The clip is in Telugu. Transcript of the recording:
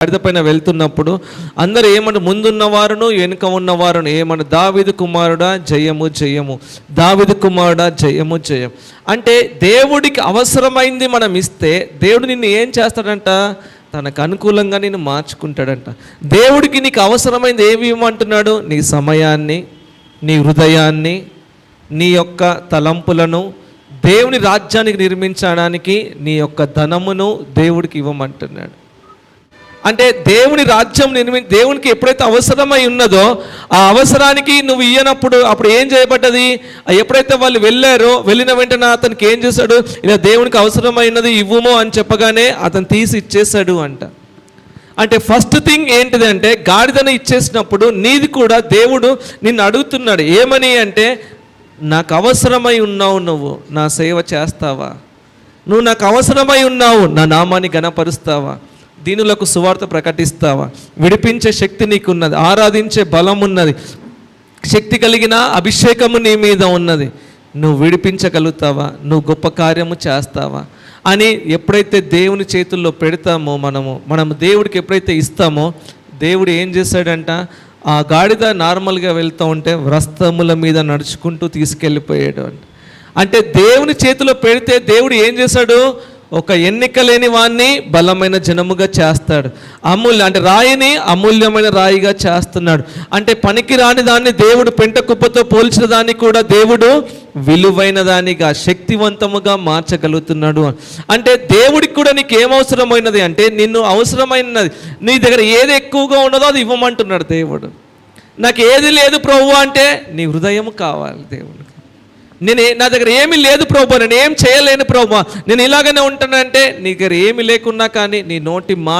గాడిద పైన వెళ్తున్నప్పుడు అందరూ ఏమన్నా, ముందున్నవారును వెనుక ఉన్నవారును ఏమన్నా, దావీదు కుమారుడా జయము జయము, దావీదు కుమారుడా జయము జయం. అంటే దేవుడికి అవసరమైంది మనం ఇస్తే దేవుడు నిన్ను ఏం చేస్తాడంట, తనకు అనుకూలంగా నిన్ను మార్చుకుంటాడంట. దేవుడికి నీకు అవసరమైంది ఏమి ఇవ్వమంటున్నాడు? నీ సమయాన్ని, నీ హృదయాన్ని, నీ యొక్క తలంపులను దేవుని రాజ్యానికి నిర్మించడానికి నీ యొక్క ధనమును దేవుడికి ఇవ్వమంటున్నాడు. అంటే దేవుని రాజ్యం దేవునికి ఎప్పుడైతే అవసరమై ఉన్నదో ఆ అవసరానికి నువ్వు ఇయ్యనప్పుడు అప్పుడు ఏం చేయబడ్డది? ఎప్పుడైతే వాళ్ళు వెళ్ళారో వెళ్ళిన వెంటనే అతనికి ఏం చేశాడు? ఇలా దేవునికి అవసరమైనది ఇవ్వుమో అని చెప్పగానే అతను తీసి ఇచ్చేశాడు అంట. అంటే ఫస్ట్ థింగ్ ఏంటిది అంటే, గాడిదను ఇచ్చేసినప్పుడు నీది కూడా దేవుడు నిన్ను అడుగుతున్నాడు ఏమని అంటే, నాకు అవసరమై ఉన్నావు, నువ్వు నా సేవ చేస్తావా? నువ్వు నాకు అవసరమై ఉన్నావు, నా నామాన్ని ఘనపరుస్తావా? దీనులకు సువార్త ప్రకటిస్తావా? విడిపించే శక్తి నీకున్నది, ఆరాధించే బలం ఉన్నది, శక్తి కలిగిన అభిషేకము నీ మీద ఉన్నది. నువ్వు విడిపించగలుగుతావా? నువ్వు గొప్ప కార్యము చేస్తావా అని ఎప్పుడైతే దేవుని చేతుల్లో పెడతామో, మనము దేవుడికి ఎప్పుడైతే ఇస్తామో, దేవుడు ఏం చేశాడంట, ఆ గాడిద నార్మల్గా వెళ్తూ ఉంటే వ్రస్తముల మీద నడుచుకుంటూ తీసుకెళ్ళిపోయాడు అంట. అంటే దేవుని చేతిలో పెడితే దేవుడు ఏం చేశాడు? ఒక ఎన్నిక లేని వాణ్ణి బలమైన జనముగా చేస్తాడు. అంటే రాయిని అమూల్యమైన రాయిగా చేస్తున్నాడు. అంటే పనికి రాని దాన్ని దేవుడు పెంట కుప్పతో పోల్చిన దాన్ని కూడా దేవుడు విలువైన దానిగా, శక్తివంతముగా మార్చగలుగుతున్నాడు. అంటే దేవుడికి కూడా నీకు ఏమవసరమైనది అంటే, నిన్ను అవసరమైనది, నీ దగ్గర ఏది ఎక్కువగా ఉన్నదో అది ఇవ్వమంటున్నాడు దేవుడు. నాకు ఏది లేదు ప్రభువా అంటే, నీ హృదయం కావాలి దేవుడికి. నా దగ్గర ఏమీ లేదు ప్రభువా, నేను ఏం చేయలేను ప్రభువా, నేను ఇలాగనే ఉంటానంటే, నీ దగ్గర ఏమి లేకున్నా కానీ నీ నోటి మాట